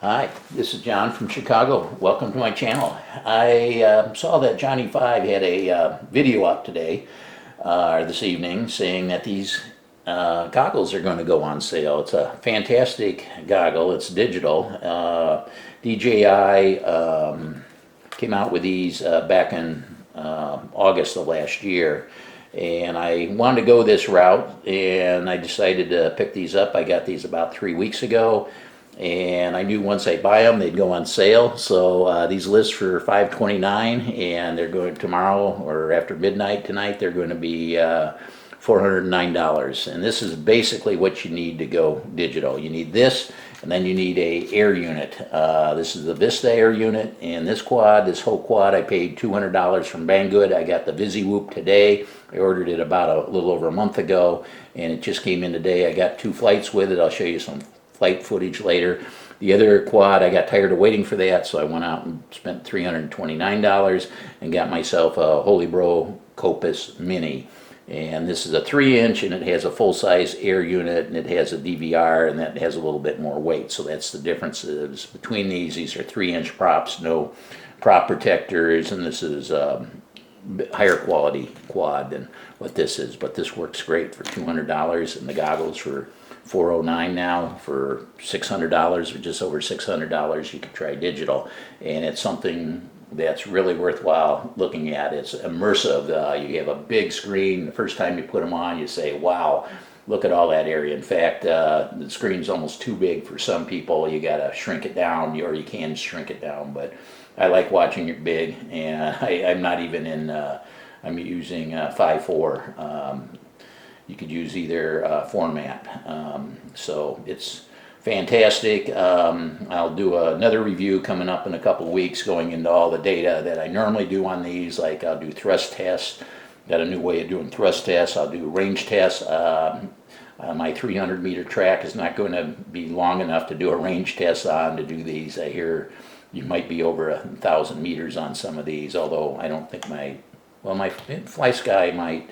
Hi, this is John from Chicago. Welcome to my channel. I saw that Jon E5 had a video up today, or this evening, saying that these goggles are going to go on sale. It's a fantastic goggle. It's digital. DJI came out with these back in August of last year. And I wanted to go this route, and I decided to pick these up. I got these about 3 weeks ago. And I knew once I buy them, they'd go on sale. So these list for $529, and they're going tomorrow or after midnight tonight. They're going to be $409. And this is basically what you need to go digital. You need this, and then you need a air unit. This is the Vista air unit, and this whole quad, I paid $200 from Banggood. I got the VisiWhoop today. I ordered it about a little over a month ago, and it just came in today. I got 2 flights with it. I'll show you some flight footage later. The other quad, I got tired of waiting for that, so I went out and spent $329 and got myself a Holy Bro Copus Mini. And this is a 3-inch, and it has a full-size air unit, and it has a DVR, and that has a little bit more weight. So that's the differences between these. These are 3-inch props, no prop protectors, and this is higher quality quad than what this is. But this works great for $200, and the goggles for $409 now. For $600 or just over $600, you can try digital, and it's something that's really worthwhile looking at. It's immersive. You have a big screen. The first time you put them on, you say, wow, look at all that area. In fact, the screen's almost too big for some people. You got to shrink it down, or you can shrink it down, but I like watching it big, and I'm not even in, I'm using 5.4. You could use either format, so it's fantastic. I'll do another review coming up in a couple of weeks, going into all the data that I normally do on these. Like I'll do thrust tests, got a new way of doing thrust tests. I'll do range tests. My 300-meter track is not going to be long enough to do a range test on to do these. I hear you might be over 1,000 meters on some of these, although I don't think my Fly Sky might,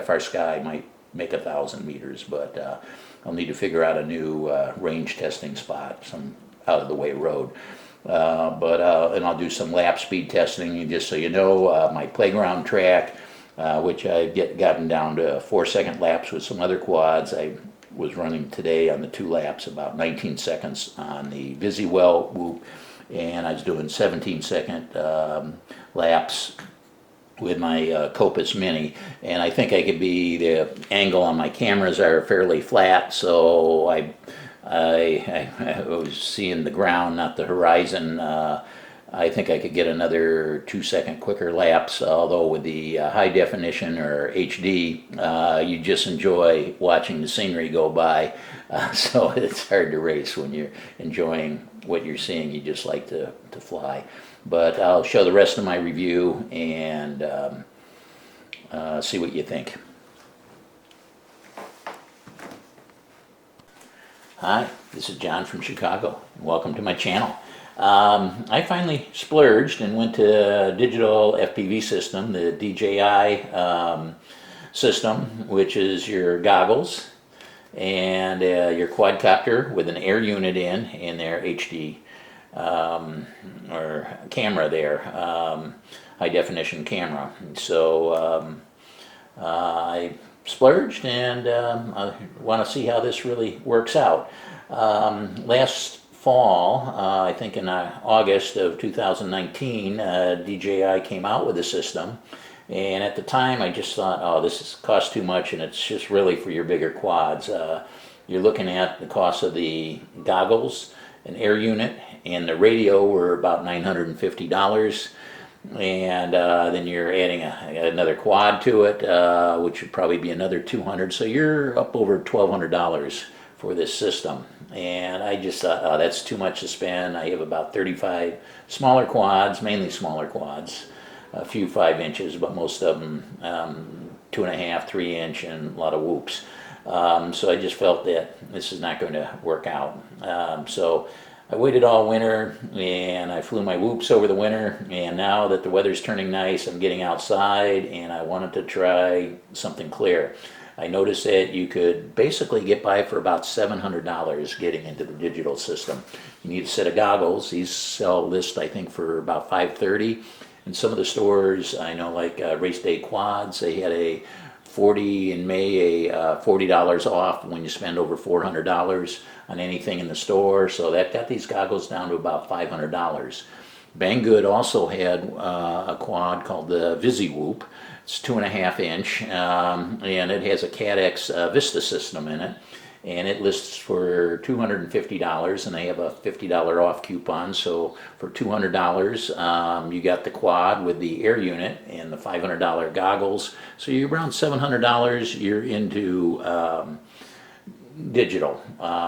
FR Sky might make 1,000 meters, but I'll need to figure out a new range testing spot, some out of the way road. And I'll do some lap speed testing. And just so you know, my playground track, which I've gotten down to 4-second laps with some other quads. I was running today on the 2 laps about 19 seconds on the VisiWhoop, and I was doing 17-second laps with my Copus Mini, and I think the angle on my cameras are fairly flat, so I was seeing the ground, not the horizon. I think I could get another 2-second quicker laps, although with the high definition or HD, you just enjoy watching the scenery go by, so it's hard to race when you're enjoying what you're seeing. You just like to fly. But I'll show the rest of my review and see what you think. Hi, this is John from Chicago. Welcome to my channel. I finally splurged and went to a digital FPV system, the DJI system, which is your goggles and your quadcopter with an air unit in their HD or camera there, high definition camera. So I splurged, and I want to see how this really works out. Last fall, I think in August of 2019, DJI came out with a system, and at the time I just thought, oh, this costs too much, and it's just really for your bigger quads. You're looking at the cost of the goggles, an air unit, and the radio were about $950, and then you're adding another quad to it, which would probably be another $200. So you're up over $1,200 for this system, and I just thought, oh, that's too much to spend. I have about 35 smaller quads, mainly smaller quads, a few 5 inches, but most of them 2.5, 3-inch, and a lot of whoops. So I just felt that this is not going to work out. So I waited all winter, and I flew my whoops over the winter, and now that the weather's turning nice, I'm getting outside, and I wanted to try something clear. I noticed that you could basically get by for about $700 getting into the digital system. You need a set of goggles. These sell list, I think, for about $530. In some of the stores, I know, like Race Day Quads, they had a 40 in May, a $40 off when you spend over $400 on anything in the store. So that got these goggles down to about $500. Banggood also had a quad called the VisiWhoop. It's 2.5 inch, and it has a CADX Vista system in it. And it lists for $250, and they have a $50 off coupon. So for $200, you got the quad with the air unit and the $500 goggles. So you're around $700. You're into digital.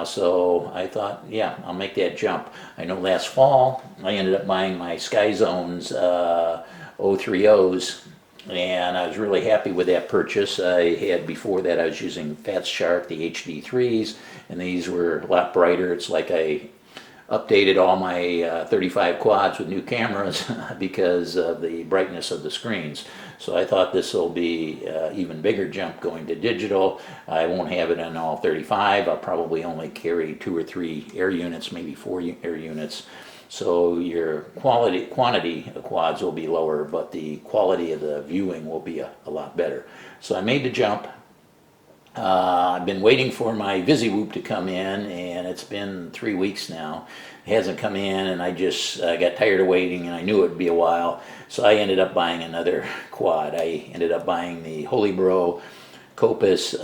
So I thought, yeah, I'll make that jump. I know last fall I ended up buying my Sky Zones 030s. And I was really happy with that purchase. I had, before that, I was using Fat Shark, the HD3s, and these were a lot brighter. It's like I updated all my 35 quads with new cameras because of the brightness of the screens. So I thought this will be even bigger jump going to digital. I won't have it in all 35. I'll probably only carry 2 or 3 air units, maybe 4 air units. So your quantity of quads will be lower, but the quality of the viewing will be a lot better. So I made the jump. I've been waiting for my VisiWhoop to come in, and it's been 3 weeks now. It hasn't come in, and I just got tired of waiting, and I knew it would be a while. So I ended up buying another quad. I ended up buying the Holy Bro Copus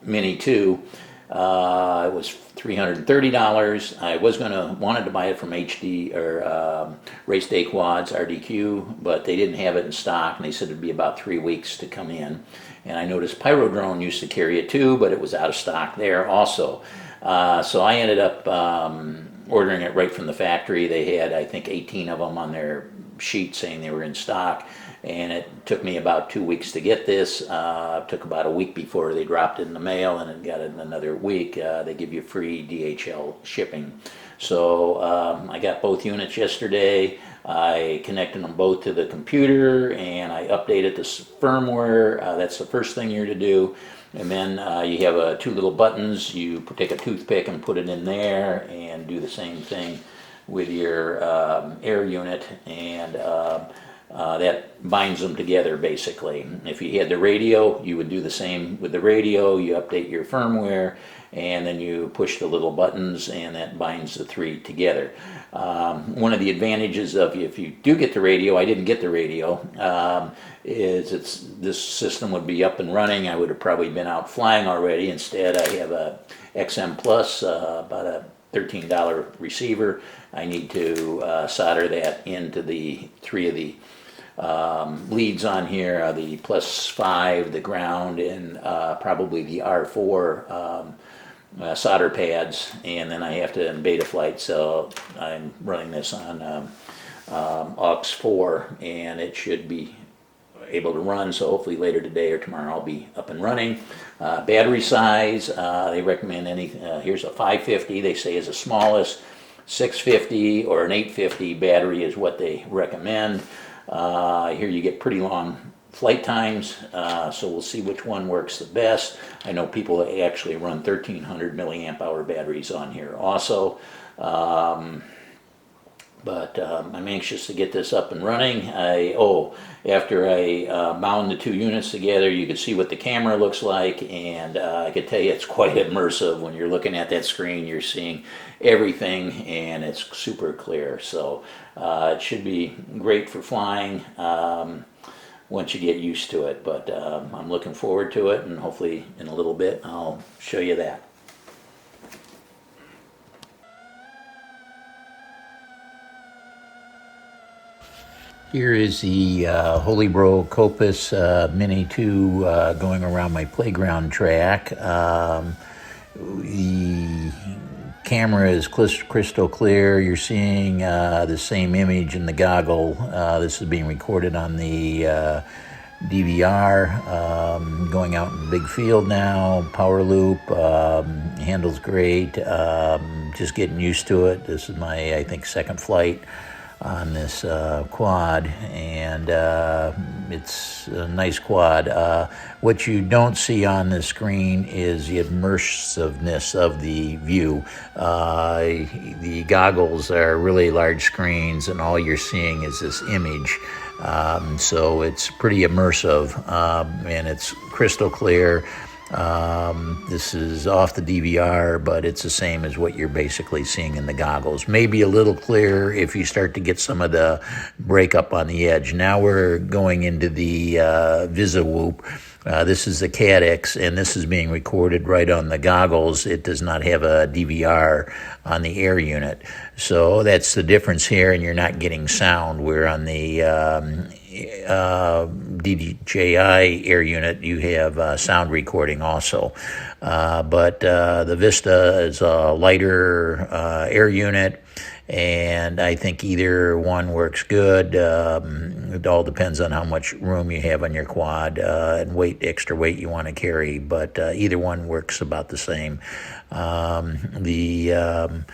Mini 2. It was $330. I was wanted to buy it from HD or Race Day Quads, RDQ, but they didn't have it in stock, and they said it'd be about 3 weeks to come in. And I noticed Pyrodrone used to carry it too, but it was out of stock there also. So I ended up ordering it right from the factory. They had, I think, 18 of them on their sheet saying they were in stock. And it took me about 2 weeks to get this. It took about a week before they dropped it in the mail, and it got it in another week. They give you free DHL shipping. So I got both units yesterday. I connected them both to the computer, and I updated the firmware. That's the first thing you're to do. And then you have 2 little buttons. You take a toothpick and put it in there, and do the same thing with your air unit, and that binds them together basically. If you had the radio, you would do the same with the radio. You update your firmware, and then you push the little buttons, and that binds the 3 together. One of the advantages of, if you do get the radio, I didn't get the radio, is this system would be up and running. I would have probably been out flying already. Instead, I have a XM Plus, about a $13 receiver. I need to solder that into the 3 of the leads on here, the +5, the ground, and probably the R4 solder pads, and then I have to in beta flight, so I'm running this on aux 4, and it should be able to run, so hopefully later today or tomorrow I'll be up and running. Battery size, they recommend here's a 550, they say is the smallest. 650 or an 850 battery is what they recommend. Here you get pretty long flight times, so we'll see which one works the best. I know people that actually run 1300 milliamp hour batteries on here also. But I'm anxious to get this up and running. After I bound the 2 units together, you could see what the camera looks like, and I could tell you it's quite immersive. When you're looking at that screen, you're seeing everything, and it's super clear. So it should be great for flying once you get used to it. But I'm looking forward to it, and hopefully in a little bit I'll show you that. Here is the Holy Bro Copus Mini 2 going around my playground track. The camera is crystal clear. You're seeing the same image in the goggle. This is being recorded on the DVR. Going out in the big field now. Power loop. Handles great. Just getting used to it. This is my, I think, second flight. on this quad, and it's a nice quad. What you don't see on the screen is the immersiveness of the view. The goggles are really large screens, and all you're seeing is this image. So it's pretty immersive, and it's crystal clear. This is off the DVR, but it's the same as what you're basically seeing in the goggles. Maybe a little clearer if you start to get some of the breakup on the edge. Now we're going into the VisiWhoop. This is the CADX, and this is being recorded right on the goggles. It does not have a DVR on the air unit. So that's the difference here, and you're not getting sound. Where on the DJI air unit, you have sound recording also. But the Vista is a lighter air unit, and I think either one works good. It all depends on how much room you have on your quad and extra weight you want to carry, but either one works about the same. The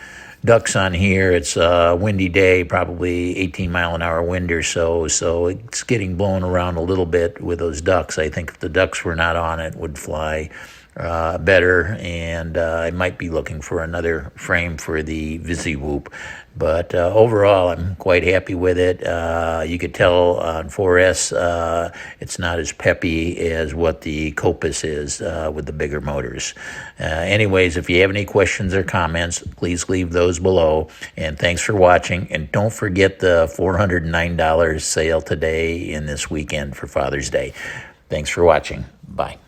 ducks on here, it's a windy day, probably 18-mile-an-hour wind or so it's getting blown around a little bit with those ducks. I think if the ducks were not on, it would fly better, and I might be looking for another frame for the VisiWhoop. But overall, I'm quite happy with it. You could tell on 4S it's not as peppy as what the Copus is with the bigger motors. Anyways, if you have any questions or comments, please leave those below. And thanks for watching. And don't forget the $409 sale today and this weekend for Father's Day. Thanks for watching. Bye.